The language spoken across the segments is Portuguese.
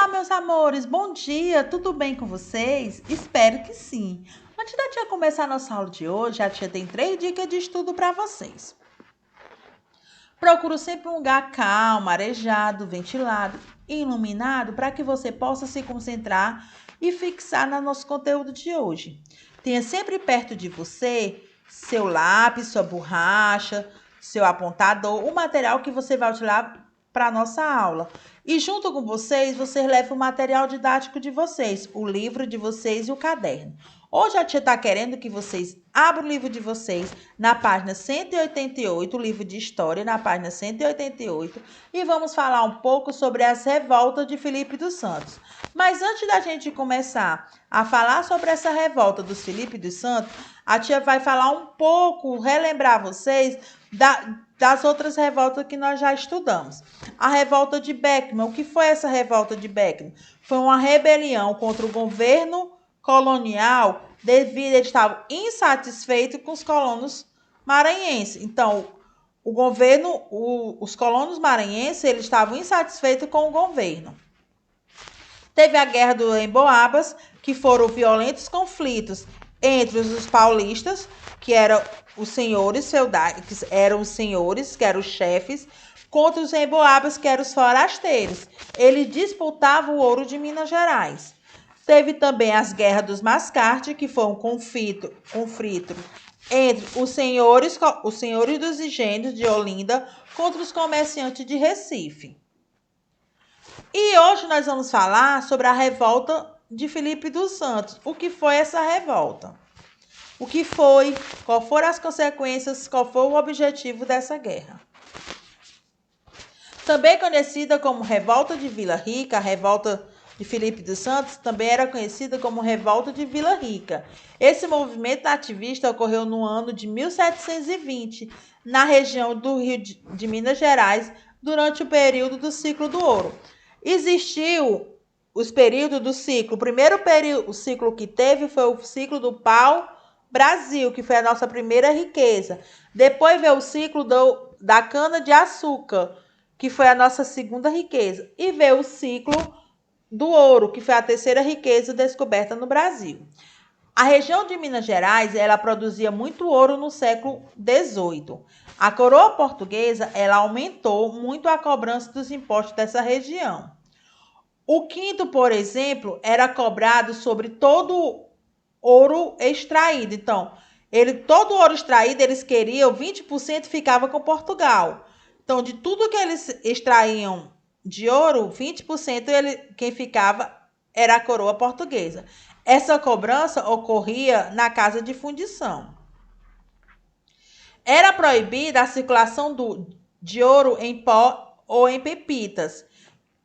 Olá, meus amores, bom dia, tudo bem com vocês? Espero que sim. Antes da tia começar a nossa aula de hoje, a tia tem 3 dicas de estudo para vocês. Procuro sempre um lugar calmo, arejado, ventilado e iluminado para que você possa se concentrar e fixar no nosso conteúdo de hoje. Tenha sempre perto de você seu lápis, sua borracha, seu apontador, o material que você vai utilizar para a nossa aula. E junto com vocês, você leva o material didático de vocês, o livro de vocês e o caderno. Hoje a tia está querendo que vocês abram o livro de vocês na página 188, o livro de história, na página 188, e vamos falar um pouco sobre as revoltas de Filipe dos Santos. Mas antes da gente começar a falar sobre essa revolta dos Filipe dos Santos, a tia vai falar um pouco, relembrar vocês das outras revoltas que nós já estudamos. A revolta de Beckman. O que foi essa revolta de Beckman? Foi uma rebelião contra o governo colonial devido a eles estavam insatisfeitos com os colonos maranhenses. Então, os colonos maranhenses, eles estavam insatisfeitos com o governo. Teve a Guerra do Emboabas, que foram violentos conflitos entre os paulistas, que eram os senhores feudais, que eram os chefes, contra os emboabas, que eram os forasteiros. Eles disputavam o ouro de Minas Gerais. Teve também as Guerras dos Mascarte, que foi um conflito entre os senhores dos engenhos de Olinda contra os comerciantes de Recife. E hoje nós vamos falar sobre a revolta de Filipe dos Santos. O que foi essa revolta? O que foi? Qual foram as consequências? Qual foi o objetivo dessa guerra? Também conhecida como Revolta de Vila Rica, a revolta de Filipe dos Santos também era conhecida como Revolta de Vila Rica. Esse movimento nativista ocorreu no ano de 1720, na região do Rio de Minas Gerais, durante o período do ciclo do ouro. Existiu os períodos do ciclo. O primeiro período, o ciclo que teve foi o ciclo do pau-brasil, que foi a nossa primeira riqueza. Depois veio o ciclo da cana-de-açúcar, que foi a nossa segunda riqueza. E veio o ciclo do ouro, que foi a terceira riqueza descoberta no Brasil. A região de Minas Gerais, ela produzia muito ouro no século XVIII. A coroa portuguesa, ela aumentou muito a cobrança dos impostos dessa região. O quinto, por exemplo, era cobrado sobre todo ouro extraído. Então, todo ouro extraído, eles queriam, 20% ficava com Portugal. Então, de tudo que eles extraíam de ouro, 20% quem ficava era a coroa portuguesa. Essa cobrança ocorria na casa de fundição. Era proibida a circulação de ouro em pó ou em pepitas.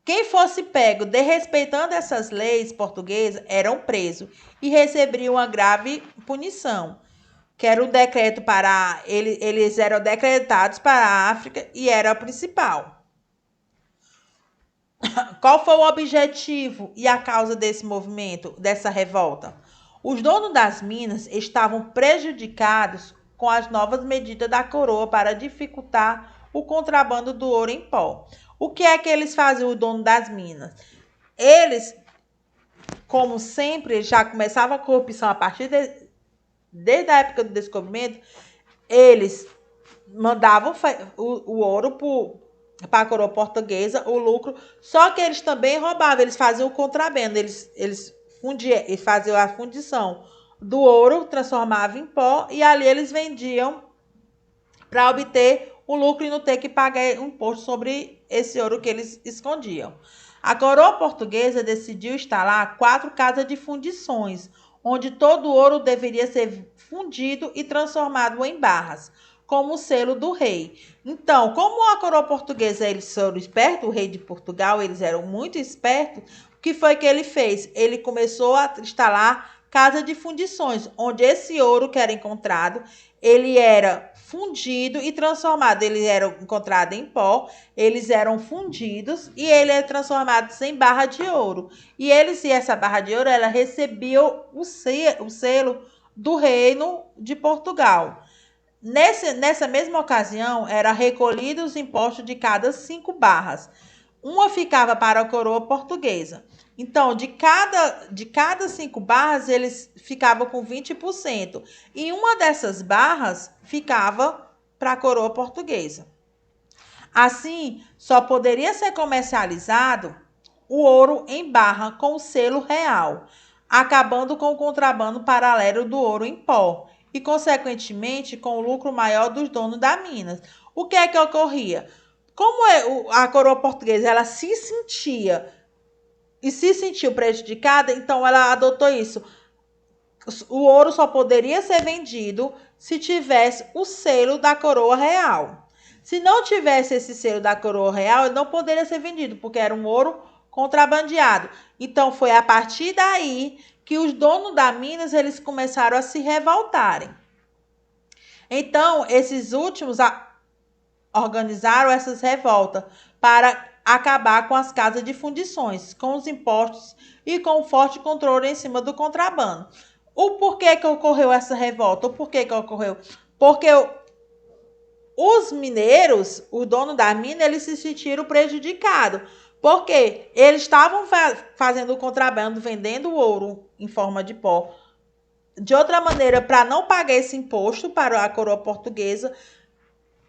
Quem fosse pego desrespeitando essas leis portuguesas eram presos e recebiam uma grave punição, que era o decreto para eles eram decretados para a África e era o principal. Qual foi o objetivo e a causa desse movimento, dessa revolta? Os donos das minas estavam prejudicados com as novas medidas da coroa para dificultar o contrabando do ouro em pó. O que é que eles faziam, o dono das minas? Eles, como sempre, já começava a corrupção a partir desde a época do descobrimento, eles mandavam o ouro para a coroa portuguesa, o lucro, só que eles também roubavam, eles faziam o contrabando, eles faziam a fundição do ouro, transformavam em pó e ali eles vendiam para obter o lucro e não ter que pagar um imposto sobre esse ouro que eles escondiam. A coroa portuguesa decidiu instalar 4 casas de fundições, onde todo o ouro deveria ser fundido e transformado em barras, como o selo do rei. Então, como a coroa portuguesa, eles foram espertos, o rei de Portugal, eles eram muito espertos, o que foi que ele fez? Ele começou a instalar casa de fundições, onde esse ouro que era encontrado, ele era fundido e transformado. Eles eram encontrados em pó, eles eram fundidos e ele é transformado em barra de ouro. E essa barra de ouro, ela recebia o selo do reino de Portugal. Nessa mesma ocasião, era recolhido os impostos de cada 5 barras. uma ficava para a coroa portuguesa. Então, de cada 5 barras, eles ficavam com 20%. E uma dessas barras ficava para a coroa portuguesa. Assim, só poderia ser comercializado o ouro em barra com o selo real, acabando com o contrabando paralelo do ouro em pó e, consequentemente, com o lucro maior dos donos da minas. O que é que ocorria? Como a coroa portuguesa ela se sentiu prejudicada, então ela adotou isso. O ouro só poderia ser vendido se tivesse o selo da coroa real. Se não tivesse esse selo da coroa real, ele não poderia ser vendido, porque era um ouro contrabandeado. Então foi a partir daí que os donos da Minas eles começaram a se revoltarem. Então, esses últimos organizaram essas revoltas para acabar com as casas de fundições, com os impostos e com o forte controle em cima do contrabando. O porquê que ocorreu essa revolta? O porquê que ocorreu? Porque os mineiros, o dono da mina, eles se sentiram prejudicados. Porque eles estavam fazendo o contrabando, vendendo ouro em forma de pó. De outra maneira, para não pagar esse imposto para a coroa portuguesa.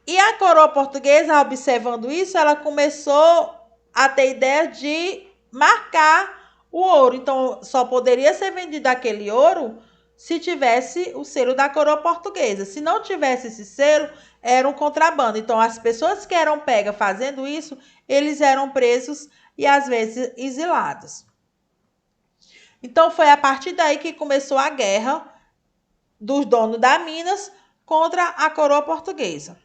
E a coroa portuguesa, observando isso, ela começou a ter ideia de marcar o ouro. Então, só poderia ser vendido aquele ouro se tivesse o selo da coroa portuguesa. Se não tivesse esse selo, era um contrabando. Então, as pessoas que eram pegas fazendo isso, eles eram presos e, às vezes, exilados. Então, foi a partir daí que começou a guerra dos donos da Minas contra a coroa portuguesa.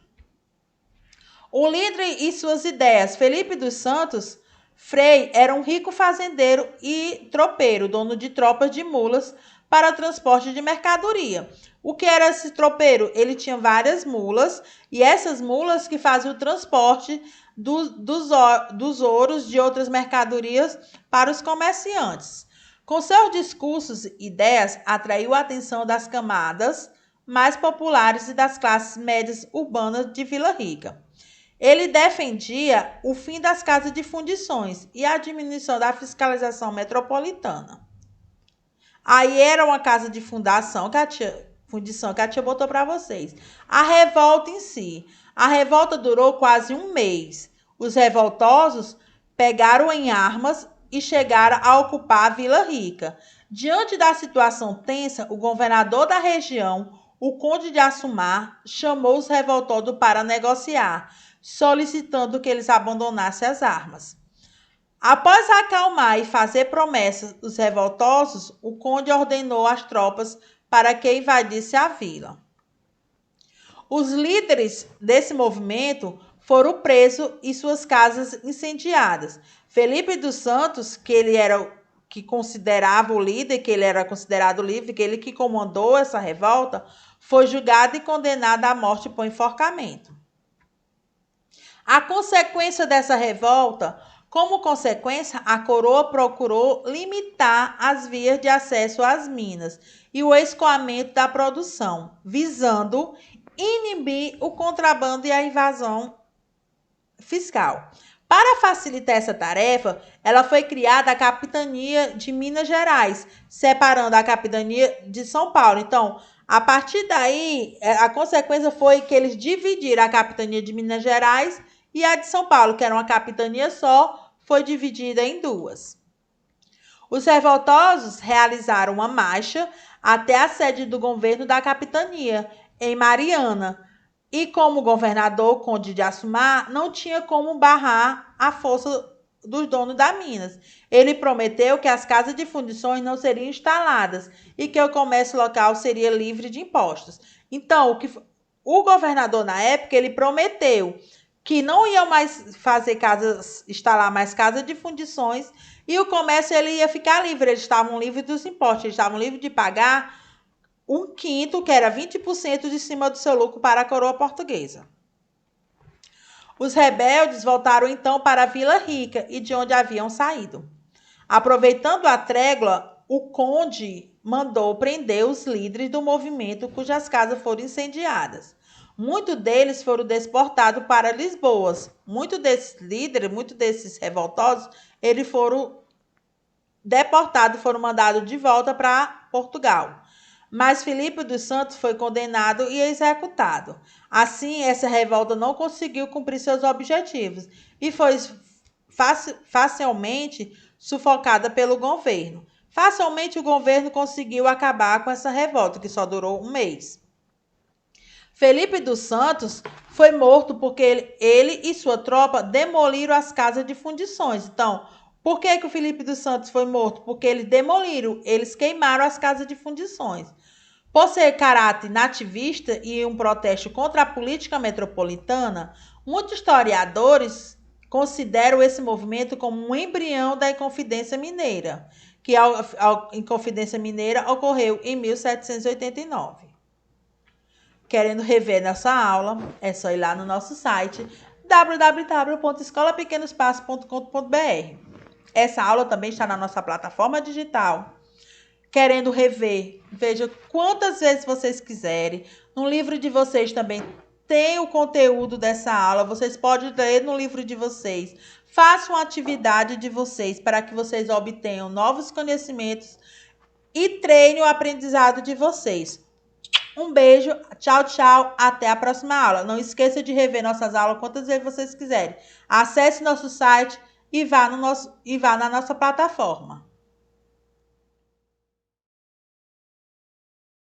O líder e suas ideias. Felipe dos Santos Frei era um rico fazendeiro e tropeiro, dono de tropas de mulas para transporte de mercadoria. O que era esse tropeiro? Ele tinha várias mulas e essas mulas que faziam o transporte dos ouros de outras mercadorias para os comerciantes. Com seus discursos e ideias, atraiu a atenção das camadas mais populares e das classes médias urbanas de Vila Rica. Ele defendia o fim das casas de fundições e a diminuição da fiscalização metropolitana. Aí era uma casa de fundição que a tia botou para vocês. A revolta em si. A revolta durou quase um mês. Os revoltosos pegaram em armas e chegaram a ocupar a Vila Rica. Diante da situação tensa, o governador da região, o conde de Assumar, chamou os revoltosos para negociar, solicitando que eles abandonassem as armas. Após acalmar e fazer promessas os revoltosos, o conde ordenou às tropas para que invadissem a vila. Os líderes desse movimento foram presos e suas casas incendiadas. Felipe dos Santos, que considerava o líder, que ele era considerado livre, que ele que comandou essa revolta, foi julgado e condenado à morte por enforcamento. A consequência dessa revolta, como consequência, a coroa procurou limitar as vias de acesso às minas e o escoamento da produção, visando inibir o contrabando e a invasão fiscal. Para facilitar essa tarefa, ela foi criada a Capitania de Minas Gerais, separando a Capitania de São Paulo. Então, a partir daí, a consequência foi que eles dividiram a Capitania de Minas Gerais e a de São Paulo, que era uma capitania só, foi dividida em duas. Os revoltosos realizaram uma marcha até a sede do governo da capitania, em Mariana, e como governador, Conde de Assumar, não tinha como barrar a força dos donos da Minas. Ele prometeu que as casas de fundições não seriam instaladas e que o comércio local seria livre de impostos. Então, o governador, na época, ele prometeu que não iam mais instalar mais casas de fundições e o comércio ele ia ficar livre. Eles estavam livres dos impostos, eles estavam livres de pagar um quinto, que era 20% de cima do seu lucro para a coroa portuguesa. Os rebeldes voltaram então para a Vila Rica e de onde haviam saído. Aproveitando a trégua, o conde mandou prender os líderes do movimento cujas casas foram incendiadas. Muitos deles foram deportados para Lisboa. Muitos desses líderes, muitos desses revoltosos, eles foram deportados, foram mandados de volta para Portugal. Mas Filipe dos Santos foi condenado e executado. Assim, essa revolta não conseguiu cumprir seus objetivos e foi facilmente sufocada pelo governo. Facilmente o governo conseguiu acabar com essa revolta, que só durou um mês. Felipe dos Santos foi morto porque ele e sua tropa demoliram as casas de fundições. Então, por que o Felipe dos Santos foi morto? Porque eles demoliram, eles queimaram as casas de fundições. Por ser caráter nativista e um protesto contra a política metropolitana, muitos historiadores consideram esse movimento como um embrião da Inconfidência Mineira, que a Inconfidência Mineira ocorreu em 1789. Querendo rever nossa aula, é só ir lá no nosso site www.escolapequenospaços.com.br. Essa aula também está na nossa plataforma digital. Querendo rever, veja quantas vezes vocês quiserem. No livro de vocês também tem o conteúdo dessa aula. Vocês podem ler no livro de vocês. Façam a atividade de vocês para que vocês obtenham novos conhecimentos e treinem o aprendizado de vocês. Um beijo, tchau, tchau, até a próxima aula. Não esqueça de rever nossas aulas quantas vezes vocês quiserem. Acesse nosso site e vá na nossa plataforma.